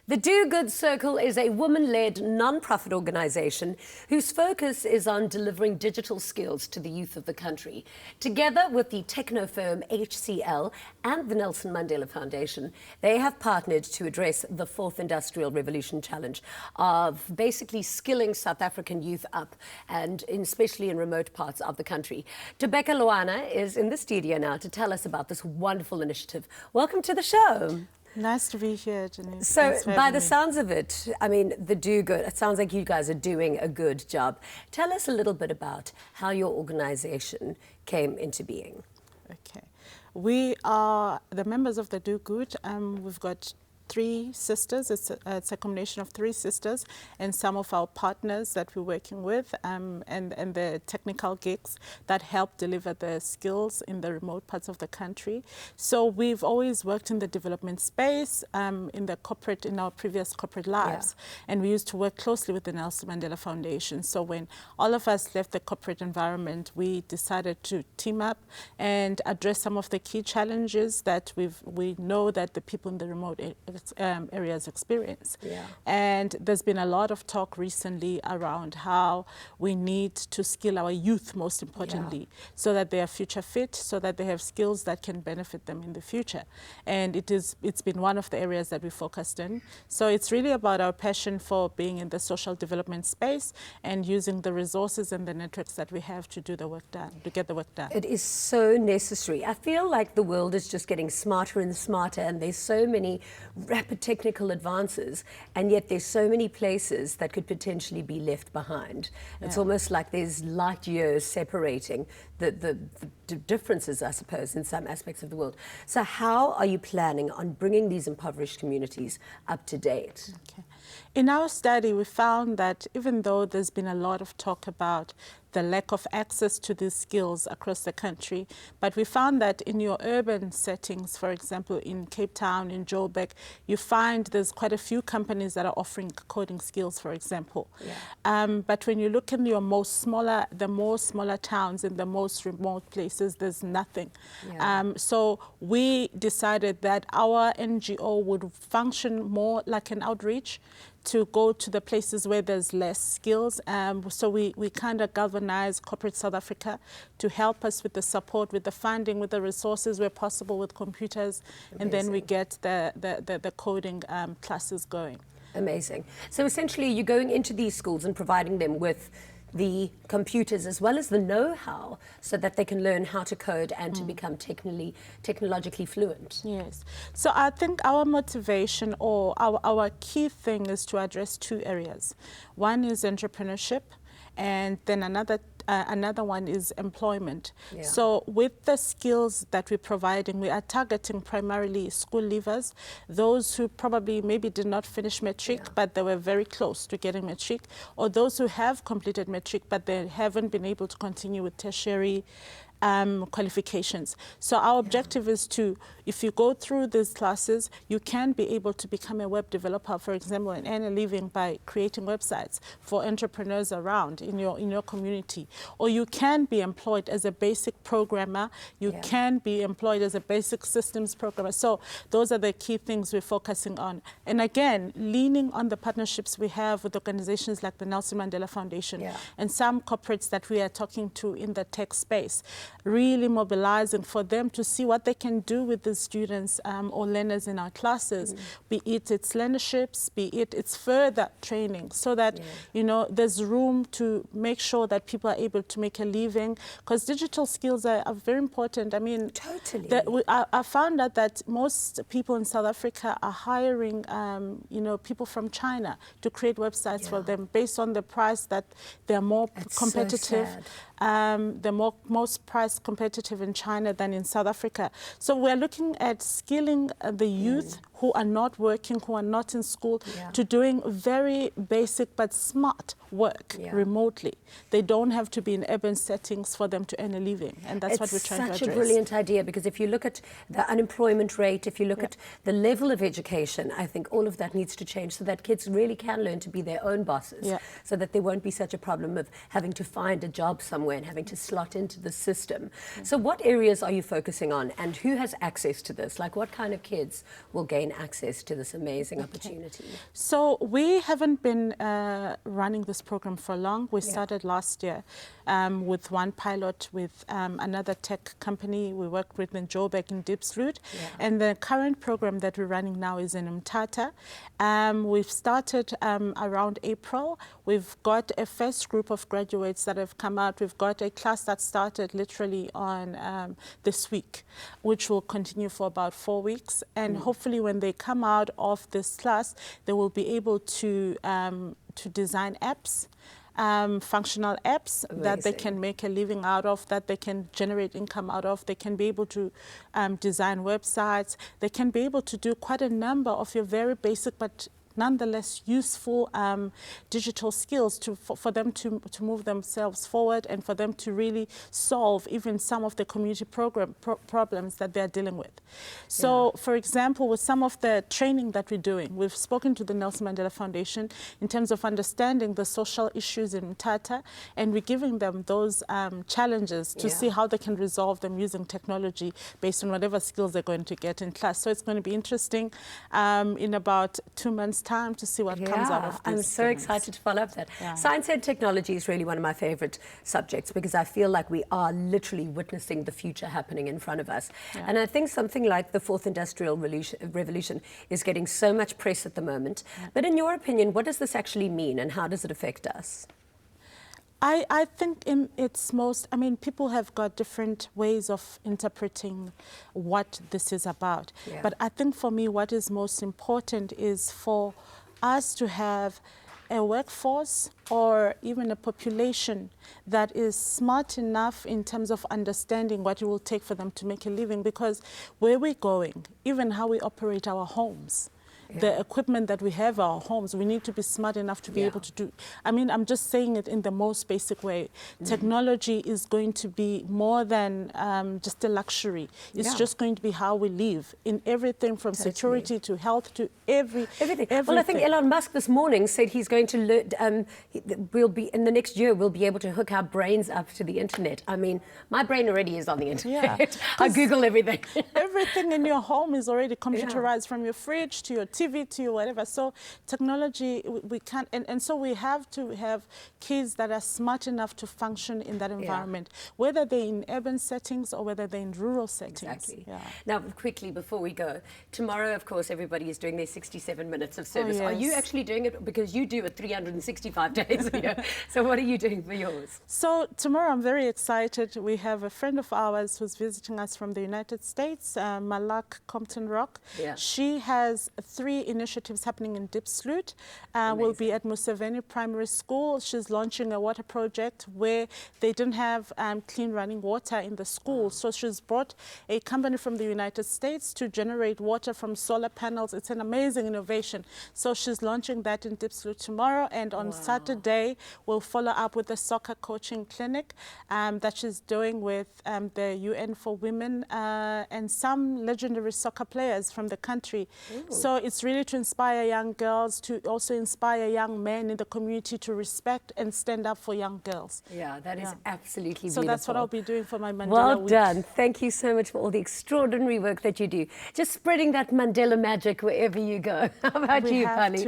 The Do Good Circle is a woman-led non-profit organisation whose focus is on delivering digital skills to the youth of the country. Together with the techno-firm HCL and the Nelson Mandela Foundation, they have partnered to address the Fourth Industrial Revolution challenge of basically skilling South African youth up, and especially in remote parts of the country. Tobeka Lwana is in the studio now to tell us about this wonderful initiative. Welcome to the show. Nice to be here, Janine. So, by the sounds of it, I mean, the Do Good, it sounds like you guys are doing a good job. Tell us a little bit about how your organization came into being. Okay. We are the members of the Do Good. We've got 3 sisters. It's a combination of 3 sisters and some of our partners that we're working with, and the technical gigs that help deliver the skills in the remote parts of the country. So we've always worked in the development space, in our previous corporate lives, and we used to work closely with the Nelson Mandela Foundation. So when all of us left the corporate environment, we decided to team up and address some of the key challenges that we know that the people in the remote areas experience. And there's been a lot of talk recently around how we need to skill our youth, most importantly, so that they are future fit, so that they have skills that can benefit them in the future. And it's been one of the areas that we focused in. So it's really about our passion for being in the social development space and using the resources and the networks that we have to do the work done, to get the work done. It is so necessary. I feel like the world is just getting smarter and smarter, and there's so many rapid technical advances, and yet there's so many places that could potentially be left behind. It's almost like there's light years separating the differences, I suppose, in some aspects of the world. So how are you planning on bringing these impoverished communities up to date? Okay. In our study, we found that even though there's been a lot of talk about the lack of access to these skills across the country, but we found that in your urban settings, for example, in Cape Town, in Joburg, you find there's quite a few companies that are offering coding skills, for example. But when you look in the more smaller towns, in the most remote places, there's nothing. So we decided that our NGO would function more like an outreach to go to the places where there's less skills. So we kind of galvanize corporate South Africa to help us with the support, with the funding, with the resources where possible, with computers. Amazing. And then we get the coding classes going. Amazing. So essentially you're going into these schools and providing them with the computers as well as the know-how so that they can learn how to code and to become technologically fluent. Yes. So I think our motivation, or our key thing, is to address 2 areas. One is entrepreneurship, and then another one is employment. So with the skills that we're providing, we are targeting primarily school leavers, those who probably maybe did not finish Matric, but they were very close to getting Matric, or those who have completed Matric, but they haven't been able to continue with tertiary qualifications. So our objective is to, if you go through these classes, you can be able to become a web developer, for example, and earn a living by creating websites for entrepreneurs around in your community. Or you can be employed as a basic programmer. You can be employed as a basic systems programmer. So those are the key things we're focusing on. And again, leaning on the partnerships we have with organizations like the Nelson Mandela Foundation and some corporates that we are talking to in the tech space, really mobilizing for them to see what they can do with the students or learners in our classes, be it its learnerships, be it its further training, so that there's room to make sure that people are able to make a living, because digital skills are very important. I mean, totally. I found out that most people in South Africa are hiring people from China to create websites for them based on the price that they're more competitive. They're most price competitive in China than in South Africa. So we're looking at skilling the youth who are not working, who are not in school, to doing very basic but smart work remotely. They don't have to be in urban settings for them to earn a living, and that's what we're trying to address. It's such a brilliant idea, because if you look at the unemployment rate, if you look at the level of education, I think all of that needs to change so that kids really can learn to be their own bosses, so that there won't be such a problem of having to find a job somewhere and having to slot into the system. So what areas are you focusing on, and who has access to this? Like, what kind of kids will gain gain access to this amazing opportunity? So we haven't been running this program for long. We started last year with one pilot with another tech company we worked with in Joburg in Diepsloot. And the current program that we're running now is in Mthatha. We've started around April. We've got a first group of graduates that have come out. We've got a class that started literally on this week, which will continue for about 4 weeks. And hopefully when they come out of this class, they will be able to design apps, functional apps that they can make a living out of, that they can generate income out of. They can be able to design websites. They can be able to do quite a number of your very basic but nonetheless useful digital skills for them to move themselves forward and for them to really solve even some of the community problems that they're dealing with. So, for example, with some of the training that we're doing, we've spoken to the Nelson Mandela Foundation in terms of understanding the social issues in Mthatha, and we're giving them those challenges to see how they can resolve them using technology based on whatever skills they're going to get in class. So it's going to be interesting in about 2 months' time to see what comes out of this. I'm so excited to follow up that. Science and technology is really one of my favorite subjects because I feel like we are literally witnessing the future happening in front of us. And I think something like the fourth industrial revolution is getting so much press at the moment. But in your opinion, what does this actually mean and how does it affect us? I think in its most, I mean, people have got different ways of interpreting what this is about. But I think for me, what is most important is for us to have a workforce or even a population that is smart enough in terms of understanding what it will take for them to make a living. Because where we're going, even how we operate our homes, the equipment that we have in our homes, we need to be smart enough to be able to do. I mean, I'm just saying it in the most basic way. Technology is going to be more than just a luxury. It's just going to be how we live in everything from security to health to everything. Well, I think Elon Musk this morning said he's going to learn, we'll be, in the next year, we'll be able to hook our brains up to the internet. I mean, my brain already is on the internet. I Google everything. Everything in your home is already computerized, from your fridge to your TV to whatever. So technology, we can't, and so we have to have kids that are smart enough to function in that environment, whether they're in urban settings or whether they're in rural settings. Exactly. Now, quickly before we go, tomorrow, of course, everybody is doing their 67 minutes of service. Are you actually doing it? Because you do it 365 days a year. So what are you doing for yours? So tomorrow, I'm very excited. We have a friend of ours who's visiting us from the United States, Malak Compton Rock. She has 3 initiatives happening in Diepsloot. We'll be at Museveni Primary School. She's launching a water project where they didn't have clean running water in the school. So she's brought a company from the United States to generate water from solar panels. It's an amazing innovation. So she's launching that in Diepsloot tomorrow. And on Saturday, we'll follow up with a soccer coaching clinic that she's doing with the UN for Women and some legendary soccer players from the country. So it's really to inspire young girls, to also inspire young men in the community to respect and stand up for young girls. Yeah, that is absolutely beautiful. So that's what I'll be doing for my Mandela Well week. done. Thank you so much for all the extraordinary work that you do. Just spreading that Mandela magic wherever you go. How about you, Pani?